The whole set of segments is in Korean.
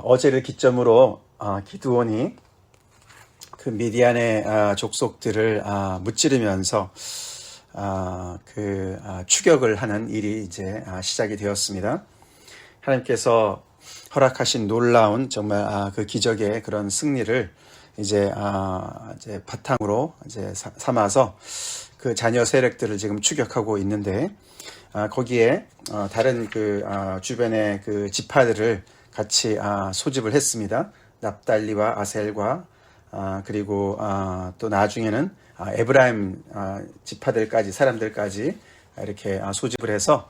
어제를 기점으로 기드온이 그 미디안의 족속들을 무찌르면서 추격을 하는 일이 이제 시작이 되었습니다. 하나님께서 허락하신 놀라운 정말 그 기적의 그런 승리를 이제 바탕으로 이제 삼아서 그 자녀 세력들을 지금 추격하고 있는데, 거기에 다른 주변의 그 지파들을 같이 소집을 했습니다. 납달리와 아셀과 그리고 또 나중에는 에브라임 지파들까지, 사람들까지 이렇게 소집을 해서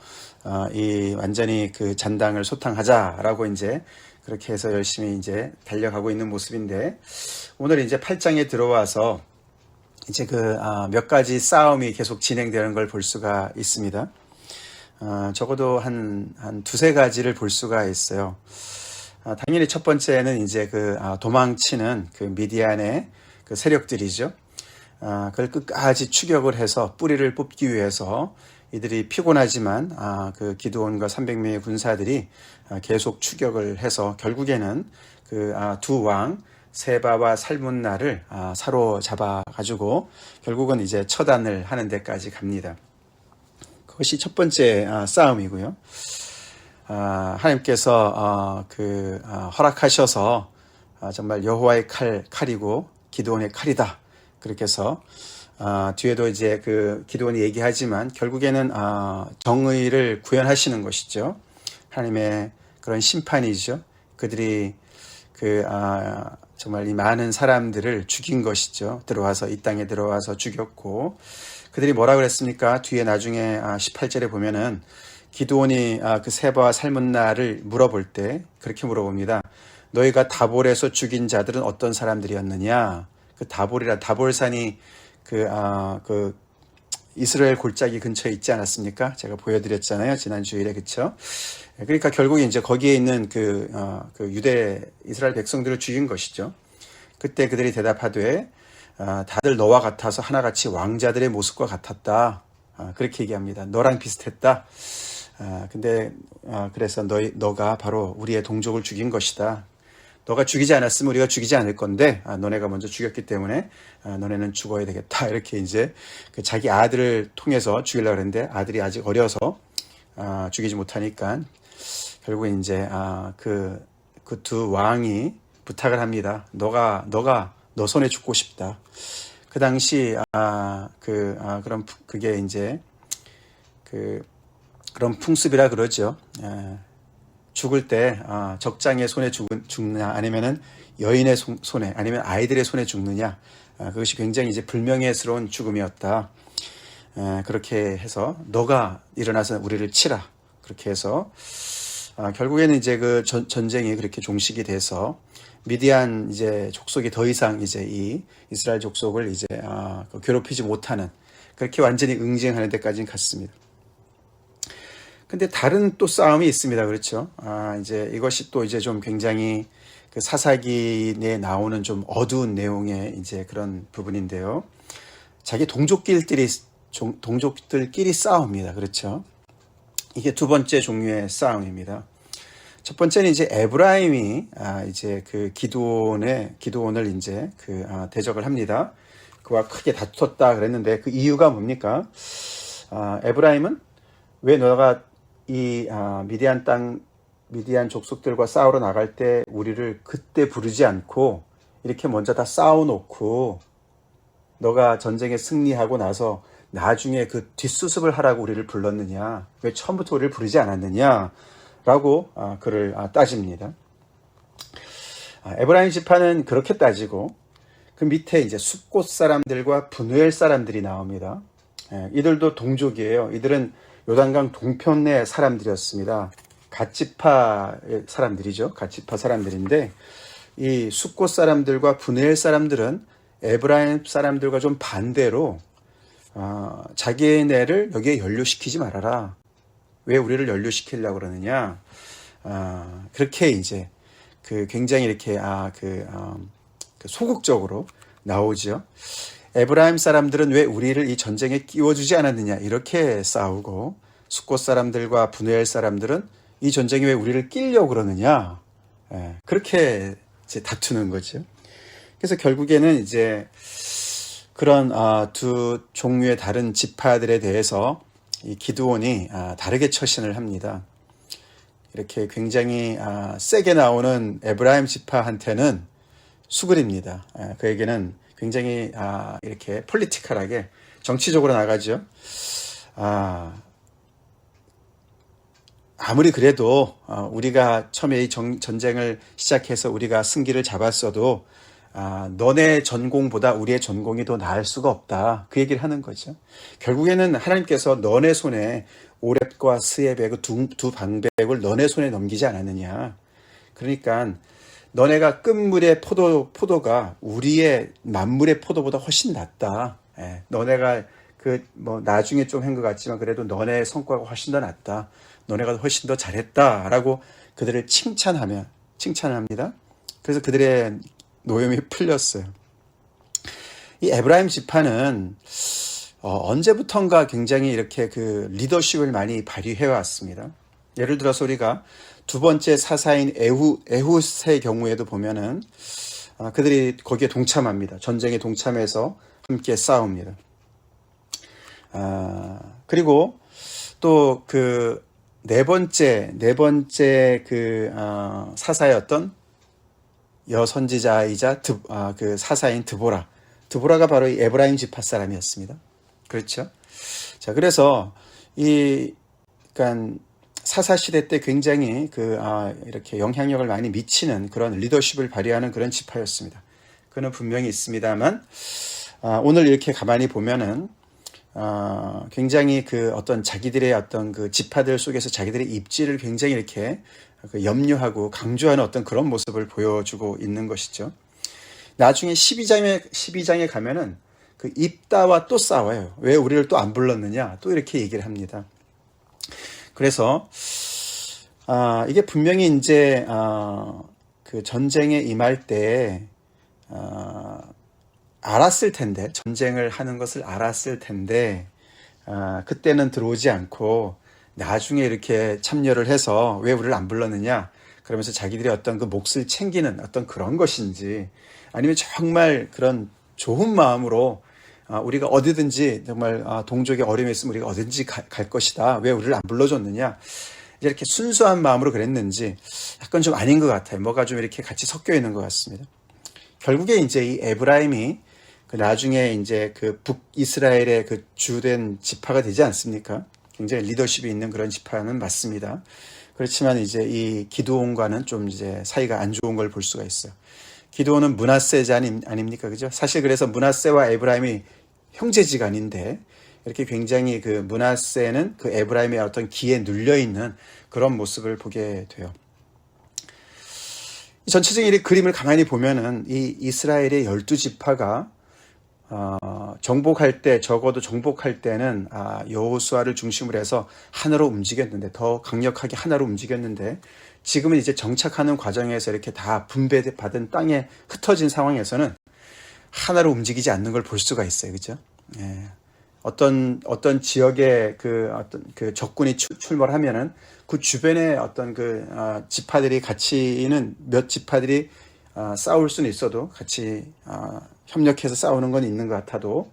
이 완전히 그 잔당을 소탕하자라고 이제 그렇게 해서 열심히 이제 달려가고 있는 모습인데, 오늘 이제 8장에 들어와서 이제 몇 가지 싸움이 계속 진행되는 걸 볼 수가 있습니다. 적어도 한 두세 가지를 볼 수가 있어요. 당연히 첫 번째는 이제 도망치는 그 미디안의 그 세력들이죠. 그걸 끝까지 추격을 해서 뿌리를 뽑기 위해서 이들이 피곤하지만 그 기드온과 300명의 군사들이 계속 추격을 해서 결국에는 그 두 왕 세바와 살문나를 사로잡아 가지고 결국은 이제 처단을 하는 데까지 갑니다. 그것이 첫 번째 싸움이고요. 하나님께서 허락하셔서 정말 여호와의 칼이고 기드온의 칼이다. 그렇게 해서 뒤에도 이제 그 기드온이 얘기하지만 결국에는 정의를 구현하시는 것이죠. 하나님의 그런 심판이죠. 그들이 정말 이 많은 사람들을 죽인 것이죠. 이 땅에 들어와서 죽였고, 그들이 뭐라 그랬습니까? 뒤에 나중에 18절에 보면은 기드온이 그 세바와 살문나를 물어볼 때 그렇게 물어봅니다. 너희가 다볼에서 죽인 자들은 어떤 사람들이었느냐? 그 다볼산이 이스라엘 골짜기 근처에 있지 않았습니까? 제가 보여드렸잖아요. 지난 주일에, 그쵸? 그러니까 결국에 이제 거기에 있는 유대 이스라엘 백성들을 죽인 것이죠. 그때 그들이 대답하되 다들 너와 같아서 하나같이 왕자들의 모습과 같았다. 그렇게 얘기합니다. 너랑 비슷했다. 그래서 너가 바로 우리의 동족을 죽인 것이다. 너가 죽이지 않았으면 우리가 죽이지 않을 건데, 너네가 먼저 죽였기 때문에 너네는 죽어야 되겠다. 이렇게 이제 자기 아들을 통해서 죽이려고 했는데 아들이 아직 어려서 죽이지 못하니까 결국에 이제 그 두 왕이 부탁을 합니다. 너 손에 죽고 싶다. 그 당시 그럼 그게 이제 그런 풍습이라 그러죠. 죽을 때 적장의 손에 죽느냐, 아니면은 여인의 손에, 아니면 아이들의 손에 죽느냐, 그것이 굉장히 이제 불명예스러운 죽음이었다. 그렇게 해서 너가 일어나서 우리를 치라. 그렇게 해서 결국에는 이제 그 전쟁이 그렇게 종식이 돼서 미디안 이제 족속이 더 이상 이제 이 이스라엘 족속을 이제 괴롭히지 못하는, 그렇게 완전히 응징하는 데까지는 갔습니다. 근데 다른 또 싸움이 있습니다. 그렇죠? 이제 이것이 또 이제 좀 굉장히 그 사사기에 나오는 좀 어두운 내용의 이제 그런 부분인데요. 자기 동족들끼리 싸웁니다. 그렇죠? 이게 두 번째 종류의 싸움입니다. 첫 번째는 이제 에브라임이 이제 그 기드온을 이제 대적을 합니다. 그와 크게 다투었다 그랬는데 그 이유가 뭡니까? 에브라임은 왜 너가 이 미디안 족속들과 싸우러 나갈 때 우리를 그때 부르지 않고 이렇게 먼저 다 싸워놓고 너가 전쟁에 승리하고 나서 나중에 그 뒷수습을 하라고 우리를 불렀느냐? 왜 처음부터 우리를 부르지 않았느냐? 라고 그를 따집니다. 에브라임 지파는 그렇게 따지고 그 밑에 이제 숫곳 사람들과 브누엘 사람들이 나옵니다. 이들도 동족이에요. 이들은 요단강 동편의 사람들이었습니다. 갓지파의 사람들이죠. 갓지파 사람들인데 이 숫곳 사람들과 브누엘 사람들은 에브라임 사람들과 좀 반대로 자기네를 여기에 연루시키지 말아라. 왜 우리를 연루시키려고 그러느냐? 그렇게 이제 굉장히 이렇게 소극적으로 나오죠. 에브라임 사람들은 왜 우리를 이 전쟁에 끼워주지 않았느냐, 이렇게 싸우고, 숫곳 사람들과 브누엘 사람들은 이 전쟁에 왜 우리를 끼려고 그러느냐, 그렇게 이제 다투는 거죠. 그래서 결국에는 이제 그런 두 종류의 다른 지파들에 대해서 이 기드온이 다르게 처신을 합니다. 이렇게 굉장히 세게 나오는 에브라임 지파한테는 수그립니다. 그에게는 굉장히 이렇게 폴리티컬하게 정치적으로 나가죠. 아무리 그래도 우리가 처음에 이 전쟁을 시작해서 우리가 승기를 잡았어도 너네 전공보다 우리의 전공이 더 나을 수가 없다. 그 얘기를 하는 거죠. 결국에는 하나님께서 너네 손에 오렙과 스앱의 그 두 방백을 너네 손에 넘기지 않았느냐. 그러니까 너네가 끝물의 포도가 우리의 만물의 포도보다 훨씬 낫다. 너네가 나중에 좀 한 것 같지만 그래도 너네의 성과가 훨씬 더 낫다. 너네가 훨씬 더 잘했다라고 그들을 칭찬합니다. 그래서 그들의 노염이 풀렸어요. 이 에브라임 지파는 언제부턴가 굉장히 이렇게 그 리더십을 많이 발휘해 왔습니다. 예를 들어서 우리가 두 번째 사사인 에훗의 경우에도 보면은 그들이 거기에 동참합니다. 전쟁에 동참해서 함께 싸웁니다. 그리고 또 그 네 번째 그 사사였던 여선지자이자 그 사사인 드보라가 바로 이 에브라임 지파 사람이었습니다. 그렇죠? 자, 그래서 그러니까 사사 시대 때 굉장히 이렇게 영향력을 많이 미치는 그런 리더십을 발휘하는 그런 지파였습니다. 그는 분명히 있습니다만 오늘 이렇게 가만히 보면은 굉장히 그 어떤 자기들의 어떤 그 지파들 속에서 자기들의 입지를 굉장히 이렇게 염려하고 강조하는 어떤 그런 모습을 보여주고 있는 것이죠. 나중에 12장에 가면은 그 입다와 또 싸워요. 왜 우리를 또 안 불렀느냐? 또 이렇게 얘기를 합니다. 그래서 이게 분명히 이제 그 전쟁에 임할 때 알았을 텐데, 전쟁을 하는 것을 알았을 텐데 그때는 들어오지 않고 나중에 이렇게 참여를 해서 왜 우리를 안 불렀느냐 그러면서 자기들의 어떤 그 몫을 챙기는 어떤 그런 것인지, 아니면 정말 그런 좋은 마음으로 우리가 어디든지 정말 동족의 어려움이 있으면 우리가 어디든지 갈 것이다, 왜 우리를 안 불러줬느냐, 이렇게 순수한 마음으로 그랬는지 약간 좀 아닌 것 같아요. 뭐가 좀 이렇게 같이 섞여 있는 것 같습니다. 결국에 이제 이 에브라임이 그 나중에 이제 그 북이스라엘의 그 주된 지파가 되지 않습니까? 굉장히 리더십이 있는 그런 지파는 맞습니다. 그렇지만 이제 이 기드온과는 좀 이제 사이가 안 좋은 걸 볼 수가 있어요. 기드온은 므낫세자 아닙니까? 그죠? 사실 그래서 므낫세와 에브라임이 형제지간인데 이렇게 굉장히 그 므낫세는 그 에브라임의 어떤 기에 눌려있는 그런 모습을 보게 돼요. 전체적인 이 그림을 가만히 보면은 이 이스라엘의 12지파가 적어도 정복할 때는 여호수아를 중심으로 해서 하나로 움직였는데, 더 강력하게 하나로 움직였는데, 지금은 이제 정착하는 과정에서 이렇게 다 분배받은 땅에 흩어진 상황에서는 하나로 움직이지 않는 걸 볼 수가 있어요. 그죠? 예. 어떤 지역에 어떤 적군이 출몰 하면은 그 주변에 어떤 지파들이 같이는 몇 지파들이 싸울 수는 있어도 같이 협력해서 싸우는 건 있는 것 같아도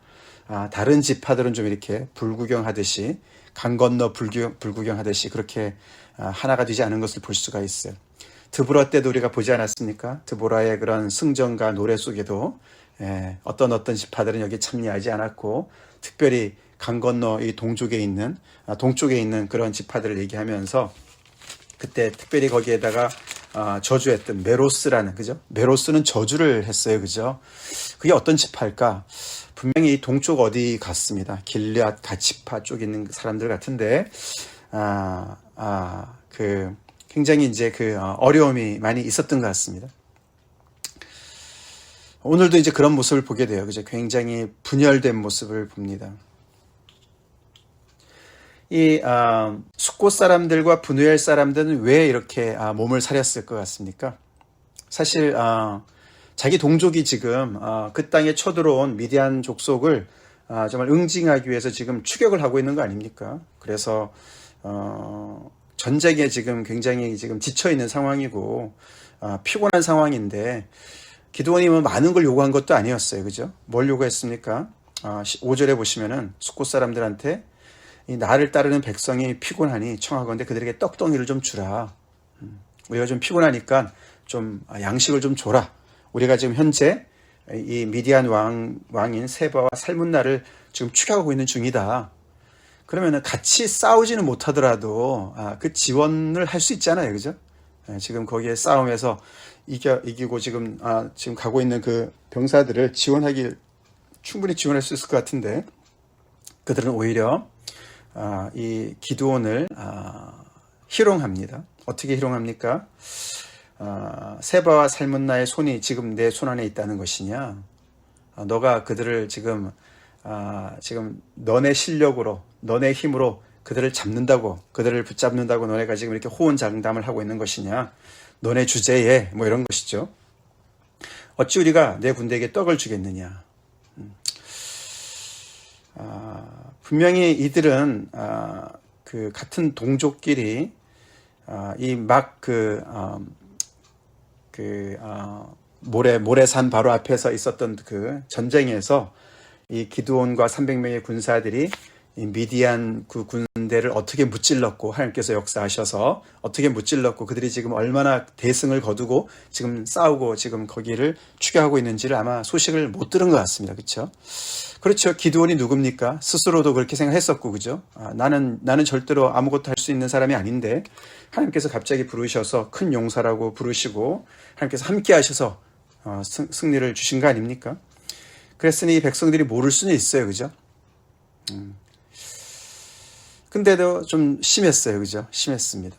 다른 지파들은 좀 이렇게 불구경하듯이, 강 건너 불구경하듯이 그렇게 하나가 되지 않은 것을 볼 수가 있어요. 드보라 때도 우리가 보지 않았습니까? 드보라의 그런 승전과 노래 속에도 어떤 지파들은 여기 참여하지 않았고, 특별히 강 건너 이 동쪽에 있는 그런 지파들을 얘기하면서 그때 특별히 거기에다가 저주했던 메로스라는, 그죠? 메로스는 저주를 했어요. 그죠? 그게 어떤 지파일까? 분명히 이 동쪽 어디 같습니다. 길앗 가치파 쪽에 있는 사람들 같은데, 굉장히 이제 어려움이 많이 있었던 것 같습니다. 오늘도 이제 그런 모습을 보게 돼요. 그죠? 굉장히 분열된 모습을 봅니다. 이 숙고 사람들과 브누엘 사람들은 왜 이렇게 몸을 사렸을 것 같습니까? 사실 자기 동족이 지금 그 땅에 쳐들어온 미디안 족속을 정말 응징하기 위해서 지금 추격을 하고 있는 거 아닙니까? 그래서 전쟁에 지금 굉장히 지금 지쳐 있는 상황이고 피곤한 상황인데 기드온이 뭐 많은 걸 요구한 것도 아니었어요. 그죠? 뭘 요구했습니까? 5절에 보시면은 숫곳 사람들한테 이 나를 따르는 백성이 피곤하니 청하건대 그들에게 떡덩이를 좀 주라. 우리가 좀 피곤하니까 좀 양식을 좀 줘라. 우리가 지금 현재 이 미디안 왕인 세바와 살문나를 지금 추격하고 있는 중이다. 그러면은 같이 싸우지는 못하더라도 그 지원을 할 수 있잖아요. 그죠? 지금 거기에 싸움에서 이기고 지금 가고 있는 그 병사들을 충분히 지원할 수 있을 것 같은데 그들은 오히려 이 기드온을 희롱합니다. 어떻게 희롱합니까? 세바와 살문나의 손이 지금 내 손 안에 있다는 것이냐? 너가 그들을 지금 너네 실력으로, 너네 힘으로 그들을 잡는다고, 그들을 붙잡는다고 너네가 지금 이렇게 호언장담을 하고 있는 것이냐? 너네 주제에 뭐 이런 것이죠. 어찌 우리가 내 군대에게 떡을 주겠느냐? 분명히 이들은 그 같은 동족끼리 모래산 바로 앞에서 있었던 그 전쟁에서 이 기드온과 300명의 군사들이 이 미디안 그 군대를 어떻게 무찔렀고 하나님께서 역사하셔서 어떻게 무찔렀고 그들이 지금 얼마나 대승을 거두고 지금 싸우고 지금 거기를 추격하고 있는지를 아마 소식을 못 들은 것 같습니다. 그렇죠. 기드온이 누굽니까? 스스로도 그렇게 생각했었고, 그죠? 나는 절대로 아무것도 할 수 있는 사람이 아닌데 하나님께서 갑자기 부르셔서 큰 용사라고 부르시고 하나님께서 함께 하셔서 승리를 주신 거 아닙니까? 그랬으니 이 백성들이 모를 수는 있어요. 그죠? 근데도 좀 심했어요. 그죠? 심했습니다.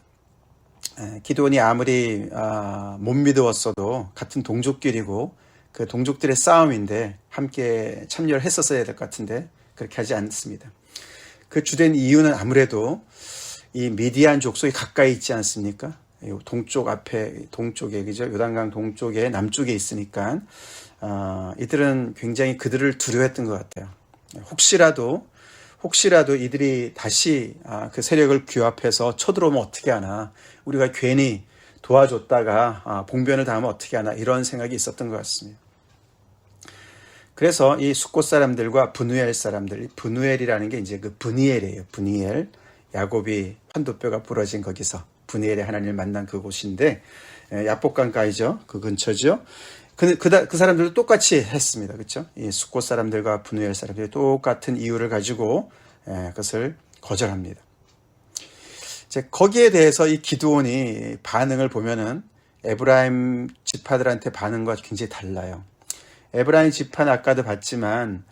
기드온이 아무리 못 믿었어도 같은 동족끼리고 그 동족들의 싸움인데 함께 참여를 했었어야 될 것 같은데 그렇게 하지 않습니다. 그 주된 이유는 아무래도 이 미디안 족속이 가까이 있지 않습니까? 동쪽에 그죠? 요단강 동쪽에 남쪽에 있으니까 이들은 굉장히 그들을 두려워했던 것 같아요. 혹시라도 이들이 다시 그 세력을 규합해서 쳐들어오면 어떻게 하나, 우리가 괜히 도와줬다가 봉변을 당하면 어떻게 하나, 이런 생각이 있었던 것 같습니다. 그래서 이 숫곳 사람들과 브누엘 사람들, 브누엘이라는 게 이제 그 브니엘이에요. 브니엘, 야곱이 환도뼈가 부러진 거기서 브니엘의 하나님을 만난 그곳인데 야복강가이죠. 그 근처죠. 그 사람들도 똑같이 했습니다. 그렇죠? 이 숫곳 사람들과 브누엘 사람들이 똑같은 이유를 가지고 그것을 거절합니다. 이제 거기에 대해서 이 기드온이 반응을 보면은 에브라임 지파들한테 반응과 굉장히 달라요. 에브라임 지파는 아까도 봤지만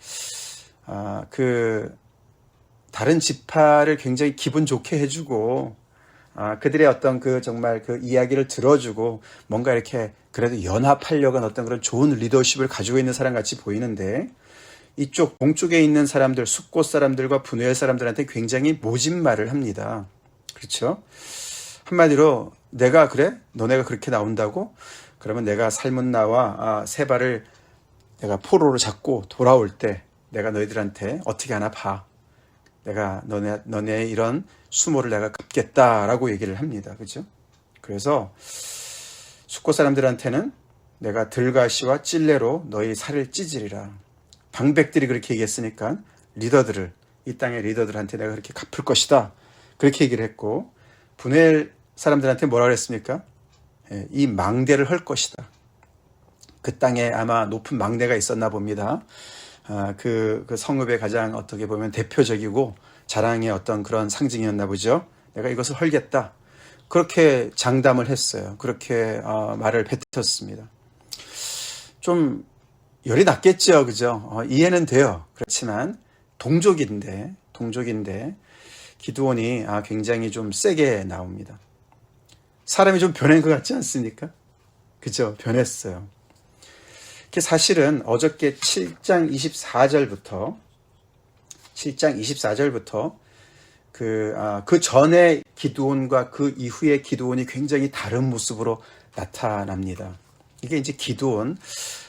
그 다른 지파를 굉장히 기분 좋게 해주고 그들의 어떤 그 정말 그 이야기를 들어주고 뭔가 이렇게 그래도 연합하려고 하는 어떤 그런 좋은 리더십을 가지고 있는 사람 같이 보이는데 이쪽 동쪽에 있는 사람들, 숫곳 사람들과 브누엘 사람들한테 굉장히 모진 말을 합니다. 그렇죠? 한마디로 내가 그래? 너네가 그렇게 나온다고? 그러면 내가 살문나와 세바를 내가 포로로 잡고 돌아올 때 내가 너희들한테 어떻게 하나 봐. 내가 너네 이런 수모를 내가 갚겠다라고 얘기를 합니다. 그죠? 그래서 숫곳 사람들한테는 내가 들가시와 찔레로 너희 살을 찢으리라. 방백들이 그렇게 얘기했으니까 이 땅의 리더들한테 내가 그렇게 갚을 것이다. 그렇게 얘기를 했고 브누엘 사람들한테 뭐라 그랬습니까? 이 망대를 헐 것이다. 그 땅에 아마 높은 망대가 있었나 봅니다. 그 성읍의 가장 어떻게 보면 대표적이고 자랑의 어떤 그런 상징이었나 보죠. 내가 이것을 헐겠다. 그렇게 장담을 했어요. 그렇게 말을 뱉었습니다. 좀 열이 났겠죠. 그죠? 이해는 돼요. 그렇지만 동족인데 기드온이 굉장히 좀 세게 나옵니다. 사람이 좀 변한 것 같지 않습니까? 그죠? 변했어요. 사실은 어저께 7장 24절부터 그 전에 기드온과 그 이후의 기드온이 굉장히 다른 모습으로 나타납니다. 이게 이제 기드온,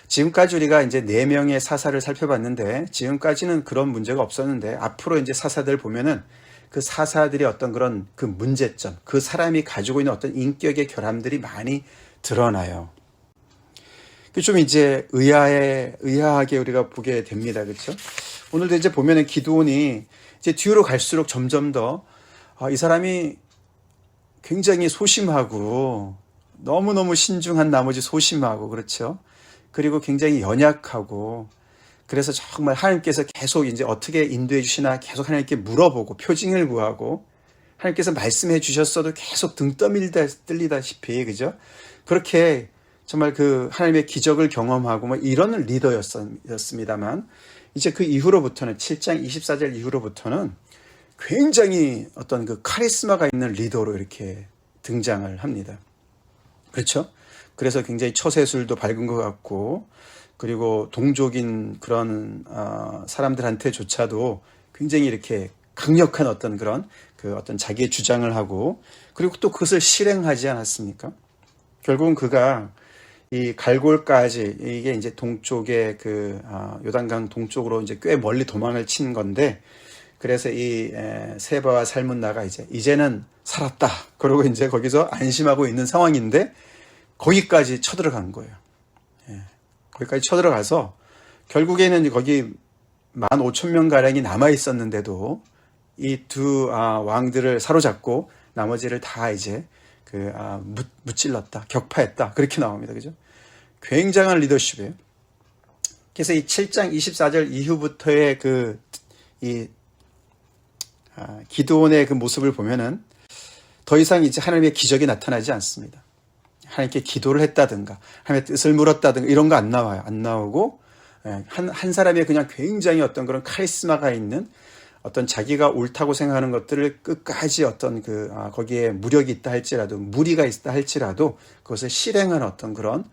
지금까지 우리가 이제 4명의 사사를 살펴봤는데 지금까지는 그런 문제가 없었는데 앞으로 이제 사사들 보면은 그 사사들의 어떤 그런 그 문제점, 그 사람이 가지고 있는 어떤 인격의 결함들이 많이 드러나요. 좀 이제 의아하게 우리가 보게 됩니다. 그렇죠? 오늘도 이제 보면은 기드온이 이제 뒤로 갈수록 점점 더 이 사람이 굉장히 소심하고 너무너무 신중한 나머지 소심하고 그렇죠? 그리고 굉장히 연약하고 그래서 정말 하나님께서 계속 이제 어떻게 인도해 주시나 계속 하나님께 물어보고 표징을 구하고 하나님께서 말씀해 주셨어도 계속 등 떨리다시피 그죠? 그렇게 정말 그 하나님의 기적을 경험하고 뭐 이런 리더였습니다만 이제 그 이후로부터는 7장 24절 이후로부터는 굉장히 어떤 그 카리스마가 있는 리더로 이렇게 등장을 합니다. 그렇죠? 그래서 굉장히 처세술도 밝은 것 같고 그리고 동족인 그런 사람들한테조차도 굉장히 이렇게 강력한 어떤 그런 그 어떤 자기의 주장을 하고 그리고 또 그것을 실행하지 않았습니까? 결국은 그가 이 갈골까지 이게 이제 동쪽의 그 요단강 동쪽으로 이제 꽤 멀리 도망을 친 건데 그래서 이 세바와 살문나가 이제는 살았다. 그러고 이제 거기서 안심하고 있는 상황인데 거기까지 쳐들어간 거예요. 거기까지 쳐들어가서 결국에는 거기 15,000명 가량이 남아 있었는데도 이 두 왕들을 사로잡고 나머지를 다 이제 무찔렀다, 격파했다 그렇게 나옵니다. 그죠? 굉장한 리더십이에요. 그래서 이 7장 24절 이후부터의 기드온의 그 모습을 보면은 더 이상 이제 하나님의 기적이 나타나지 않습니다. 하나님께 기도를 했다든가 하나님의 뜻을 물었다든가 이런 거 안 나와요. 안 나오고 한 사람의 그냥 굉장히 어떤 그런 카리스마가 있는 어떤 자기가 옳다고 생각하는 것들을 끝까지 어떤 거기에 무력이 있다 할지라도 무리가 있다 할지라도 그것을 실행하는 어떤 그런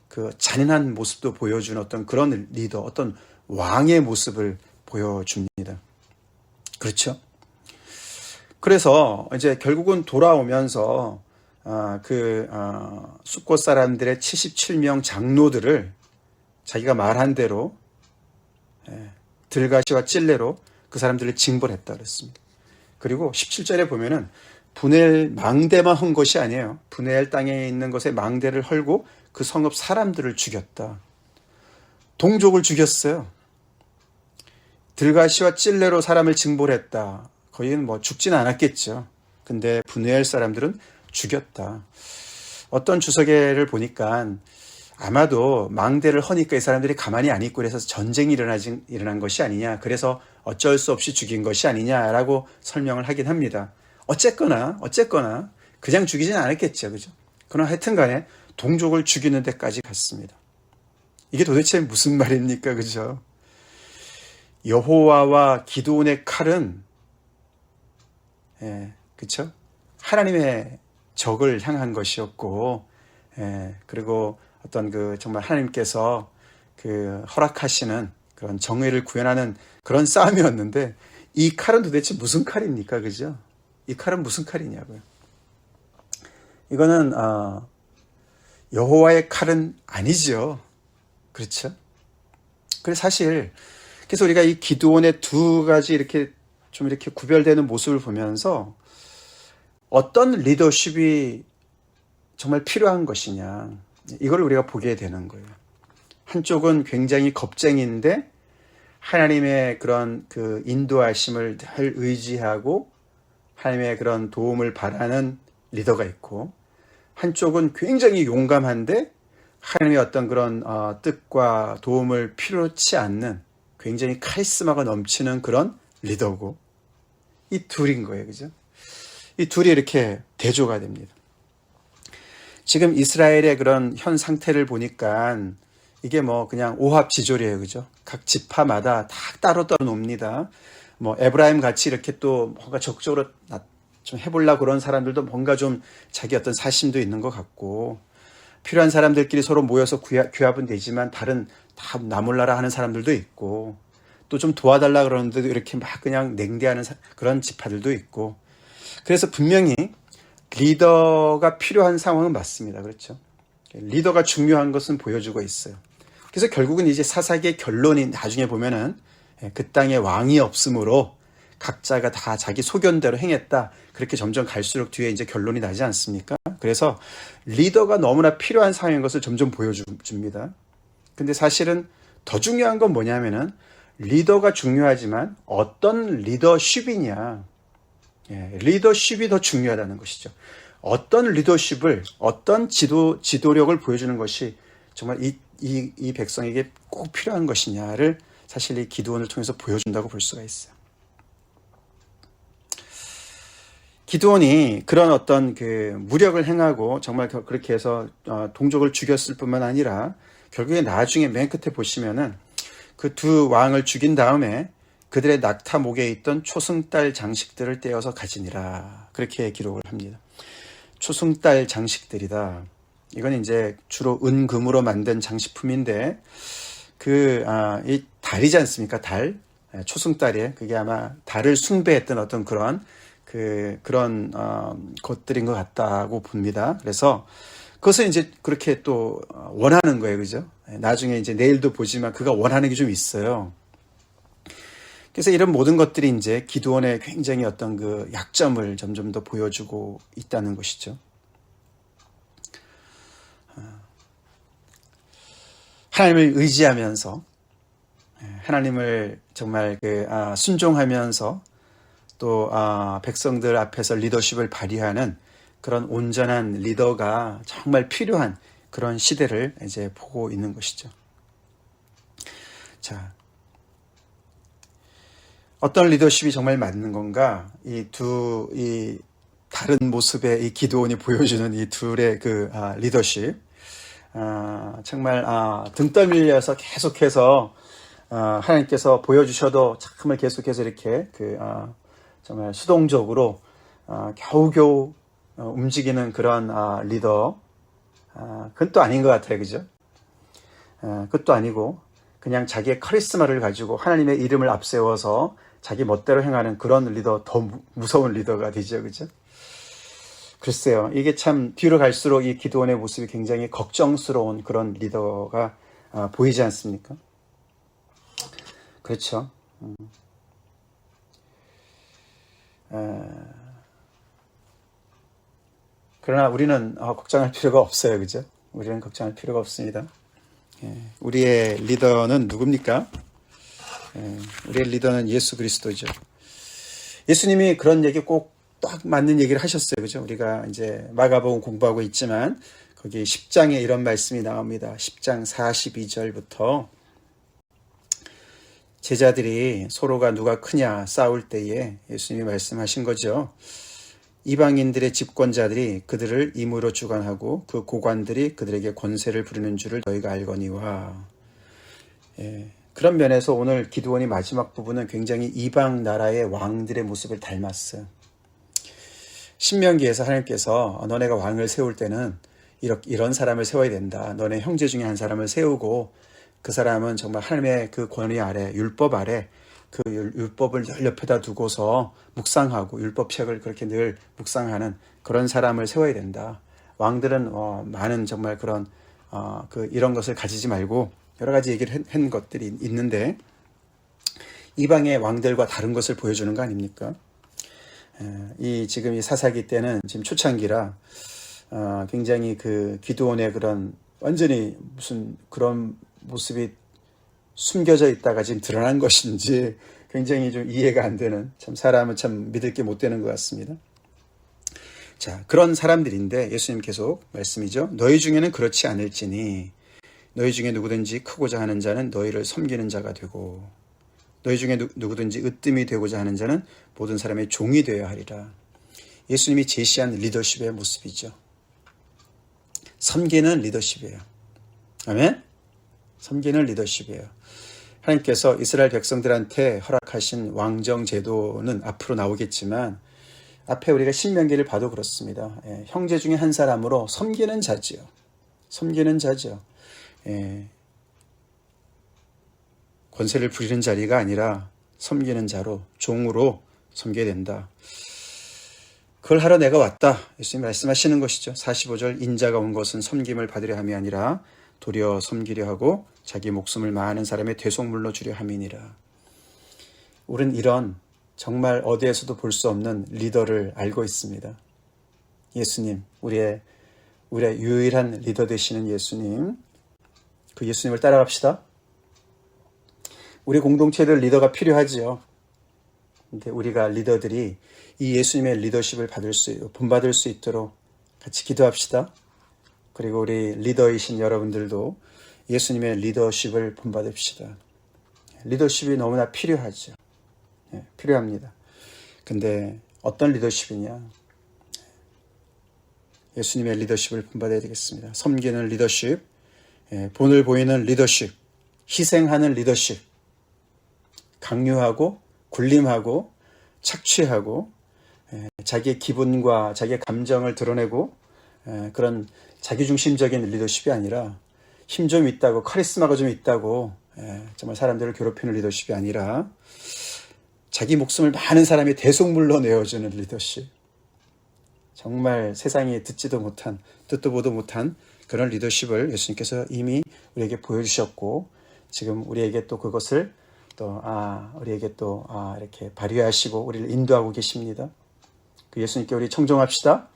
그 잔인한 모습도 보여주는 어떤 그런 리더, 어떤 왕의 모습을 보여줍니다. 그렇죠? 그래서 이제 결국은 돌아오면서 숫곳 사람들의 77명 장로들을 자기가 말한 대로 들가시와 찔레로 그 사람들을 징벌했다 그랬습니다. 그리고 17절에 보면은 분엘 망대만 한 것이 아니에요. 분엘 땅에 있는 것에 망대를 헐고 그 성읍 사람들을 죽였다. 동족을 죽였어요. 들가시와 찔레로 사람을 징벌했다. 거기는 뭐 죽지는 않았겠죠. 근데 분엘 사람들은 죽였다. 어떤 주석에를 보니까 아마도 망대를 허니까 이 사람들이 가만히 안 있고 그래서 전쟁이 일어난 것이 아니냐. 그래서 어쩔 수 없이 죽인 것이 아니냐라고 설명을 하긴 합니다. 어쨌거나 그냥 죽이진 않았겠죠. 그죠? 그러나 하여튼 간에 동족을 죽이는 데까지 갔습니다. 이게 도대체 무슨 말입니까? 그죠? 여호와와 기드온의 칼은 그렇죠? 하나님의 적을 향한 것이었고, 그리고 어떤 정말 하나님께서 허락하시는 그런 정의를 구현하는 그런 싸움이었는데, 이 칼은 도대체 무슨 칼입니까? 그죠? 이 칼은 무슨 칼이냐고요. 이거는, 여호와의 칼은 아니죠. 그렇죠? 그래서 사실, 그래서 우리가 이 기드온의 두 가지 이렇게 구별되는 모습을 보면서 어떤 리더십이 정말 필요한 것이냐 이걸 우리가 보게 되는 거예요. 한쪽은 굉장히 겁쟁이인데 하나님의 그런 인도하심을 늘 의지하고 하나님의 그런 도움을 바라는 리더가 있고 한쪽은 굉장히 용감한데 하나님의 어떤 그런 뜻과 도움을 필요치 않는 굉장히 카리스마가 넘치는 그런 리더고 이 둘인 거예요. 그죠? 이 둘이 이렇게 대조가 됩니다. 지금 이스라엘의 그런 현 상태를 보니까 이게 뭐 그냥 오합지졸이에요. 그죠? 각 지파마다 다 따로 놉니다. 뭐 에브라임 같이 이렇게 또 뭔가 적극적으로 좀 해보려고 그런 사람들도 뭔가 좀 자기 어떤 사심도 있는 것 같고 필요한 사람들끼리 서로 모여서 규합은 되지만 다른 다 나몰라라 하는 사람들도 있고 또 좀 도와달라 그러는데도 이렇게 막 그냥 냉대하는 그런 지파들도 있고 그래서 분명히 리더가 필요한 상황은 맞습니다. 그렇죠? 리더가 중요한 것은 보여주고 있어요. 그래서 결국은 이제 사사기의 결론이 나중에 보면은 그 땅에 왕이 없으므로 각자가 다 자기 소견대로 행했다. 그렇게 점점 갈수록 뒤에 이제 결론이 나지 않습니까? 그래서 리더가 너무나 필요한 상황인 것을 점점 보여줍니다. 근데 사실은 더 중요한 건 뭐냐면은 리더가 중요하지만 어떤 리더십이냐. 리더십이 더 중요하다는 것이죠. 어떤 리더십을, 어떤 지도력을 보여주는 것이 정말 이 백성에게 꼭 필요한 것이냐를 사실 이 기드온을 통해서 보여준다고 볼 수가 있어요. 기드온이 그런 어떤 그 무력을 행하고 정말 그렇게 해서 동족을 죽였을 뿐만 아니라 결국에 나중에 맨 끝에 보시면은 그 두 왕을 죽인 다음에 그들의 낙타 목에 있던 초승달 장식들을 떼어서 가지니라. 그렇게 기록을 합니다. 초승달 장식들이다. 이건 이제 주로 은금으로 만든 장식품인데 이 달이지 않습니까? 달. 초승달이에요. 그게 아마 달을 숭배했던 어떤 그런 것들인 것 같다고 봅니다. 그래서 그것을 이제 그렇게 또 원하는 거예요. 그죠? 나중에 이제 내일도 보지만 그가 원하는 게 좀 있어요. 그래서 이런 모든 것들이 이제 기드온의 굉장히 어떤 그 약점을 점점 더 보여주고 있다는 것이죠. 하나님을 의지하면서, 하나님을 정말 순종하면서 또 백성들 앞에서 리더십을 발휘하는 그런 온전한 리더가 정말 필요한 그런 시대를 이제 보고 있는 것이죠. 자, 어떤 리더십이 정말 맞는 건가? 이 다른 모습의 이 기드온이 보여주는 이 둘의 리더십, 정말 등 떠밀려서 계속해서 하나님께서 보여주셔도 정말 계속해서 이렇게 정말 수동적으로 겨우겨우 움직이는 그런 리더, 그건 또 아닌 것 같아요. 그죠? 그것도 아니고 그냥 자기의 카리스마를 가지고 하나님의 이름을 앞세워서 자기 멋대로 행하는 그런 리더, 더 무서운 리더가 되죠. 그죠? 글쎄요. 이게 참 뒤로 갈수록 이 기드온의 모습이 굉장히 걱정스러운 그런 리더가 보이지 않습니까? 그렇죠. 그러나 우리는 걱정할 필요가 없어요. 그죠? 우리는 걱정할 필요가 없습니다. 우리의 리더는 누굽니까? 우리의 리더는 예수 그리스도죠. 예수님이 그런 얘기 꼭 딱 맞는 얘기를 하셨어요. 그죠? 우리가 이제 마가복음 공부하고 있지만 거기 10장에 이런 말씀이 나옵니다. 10장 42절부터 제자들이 서로가 누가 크냐 싸울 때에 예수님이 말씀하신 거죠. 이방인들의 집권자들이 그들을 임으로 주관하고 그 고관들이 그들에게 권세를 부리는 줄을 너희가 알거니와. 그런 면에서 오늘 기드온이 마지막 부분은 굉장히 이방 나라의 왕들의 모습을 닮았어요. 신명기에서 하나님께서 너네가 왕을 세울 때는 이런 사람을 세워야 된다. 너네 형제 중에 한 사람을 세우고 그 사람은 정말 하나님의 그 권위 아래, 율법 아래 그 율법을 늘 옆에다 두고서 묵상하고 율법책을 그렇게 늘 묵상하는 그런 사람을 세워야 된다. 왕들은 많은 정말 그런 이런 것을 가지지 말고 여러 가지 얘기를 한 것들이 있는데 이방의 왕들과 다른 것을 보여주는 거 아닙니까? 지금 이 사사기 때는 지금 초창기라 굉장히 그 기드온의 그런 완전히 무슨 그런 모습이 숨겨져 있다가 지금 드러난 것인지 굉장히 좀 이해가 안 되는, 참 사람은 참 믿을 게 못 되는 것 같습니다. 자, 그런 사람들인데 예수님 계속 말씀이죠. 너희 중에는 그렇지 않을지니 너희 중에 누구든지 크고자 하는 자는 너희를 섬기는 자가 되고 너희 중에 누구든지 으뜸이 되고자 하는 자는 모든 사람의 종이 되어야 하리라. 예수님이 제시한 리더십의 모습이죠. 섬기는 리더십이에요. 아멘? 섬기는 리더십이에요. 하나님께서 이스라엘 백성들한테 허락하신 왕정 제도는 앞으로 나오겠지만 앞에 우리가 신명기를 봐도 그렇습니다. 형제 중에 한 사람으로 섬기는 자지요. 섬기는 자죠. 권세를 부리는 자리가 아니라 섬기는 자로, 종으로 섬겨야 된다. 그걸 하러 내가 왔다. 예수님 말씀하시는 것이죠. 45절 인자가 온 것은 섬김을 받으려 함이 아니라 도리어 섬기려 하고 자기 목숨을 많은 사람의 대속물로 주려 함이니라. 우린 이런 정말 어디에서도 볼 수 없는 리더를 알고 있습니다. 예수님, 우리의 유일한 리더 되시는 예수님, 그 예수님을 따라갑시다. 우리 공동체들 리더가 필요하지요. 근데 우리가 리더들이 이 예수님의 리더십을 본받을 수 있도록 같이 기도합시다. 그리고 우리 리더이신 여러분들도 예수님의 리더십을 본받읍시다. 리더십이 너무나 필요하죠. 필요합니다. 근데 어떤 리더십이냐? 예수님의 리더십을 본받아야 되겠습니다. 섬기는 리더십, 본을 보이는 리더십, 희생하는 리더십, 강요하고 군림하고 착취하고 자기의 기분과 자기의 감정을 드러내고 그런 자기중심적인 리더십이 아니라 힘 좀 있다고, 카리스마가 좀 있다고 정말 사람들을 괴롭히는 리더십이 아니라 자기 목숨을 많은 사람이 대속물로 내어주는 리더십, 정말 세상이 듣지도 못한, 듣도 보도 못한 그런 리더십을 예수님께서 이미 우리에게 보여주셨고 지금 우리에게 또 그것을 우리에게 이렇게 발휘하시고 우리를 인도하고 계십니다. 그 예수님께 우리 청종합시다.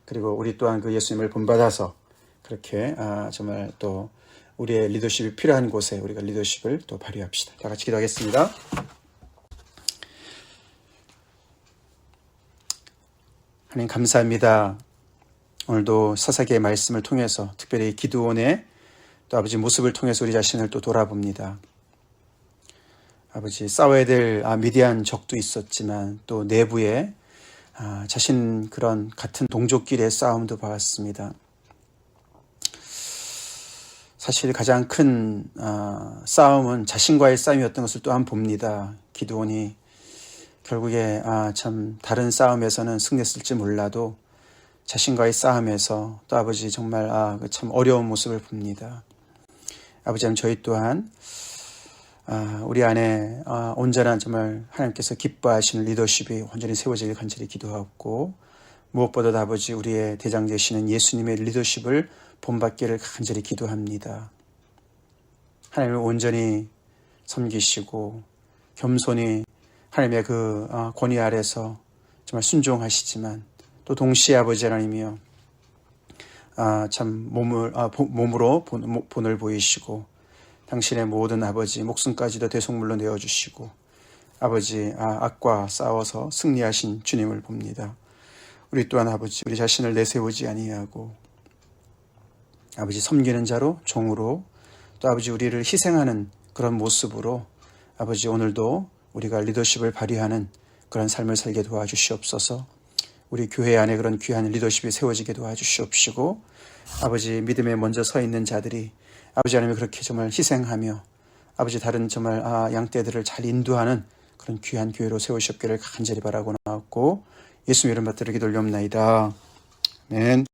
그리고 우리 또한 그 예수님을 본받아서 그렇게 정말 또 우리의 리더십이 필요한 곳에 우리가 리더십을 또 발휘합시다. 다 같이 기도하겠습니다. 하나님 감사합니다. 오늘도 사사기의 말씀을 통해서 특별히 기드온의 또 아버지 모습을 통해서 우리 자신을 또 돌아봅니다. 아버지 싸워야 될 미디안 적도 있었지만 또 내부에 자신 그런 같은 동족끼리의 싸움도 봐왔습니다. 사실 가장 큰 싸움은 자신과의 싸움이었던 것을 또한 봅니다. 기드온이 결국에 참 다른 싸움에서는 승리했을지 몰라도 자신과의 싸움에서 또 아버지 정말 참 어려운 모습을 봅니다. 아버지 하나님 저희 또한 우리 안에 온전한 정말 하나님께서 기뻐하시는 리더십이 온전히 세워지길 간절히 기도하고 무엇보다도 아버지 우리의 대장 되시는 예수님의 리더십을 본받기를 간절히 기도합니다. 하나님을 온전히 섬기시고 겸손히 하나님의 그 권위 아래서 정말 순종하시지만 또 동시에 아버지 하나님이여 참 몸으로 본을 보이시고 당신의 모든 아버지 목숨까지도 대속물로 내어주시고 아버지 악과 싸워서 승리하신 주님을 봅니다. 우리 또한 아버지 우리 자신을 내세우지 아니하고 아버지 섬기는 자로 종으로 또 아버지 우리를 희생하는 그런 모습으로 아버지 오늘도 우리가 리더십을 발휘하는 그런 삶을 살게 도와주시옵소서. 우리 교회 안에 그런 귀한 리더십이 세워지게 도와주시옵시고 아버지 믿음에 먼저 서 있는 자들이 아버지 하나님 그렇게 정말 희생하며 아버지 다른 정말 양떼들을 잘 인도하는 그런 귀한 교회로 세우시옵기를 간절히 바라고 나왔고 예수님 이름 받들어 기도 올려옵나이다. 아멘.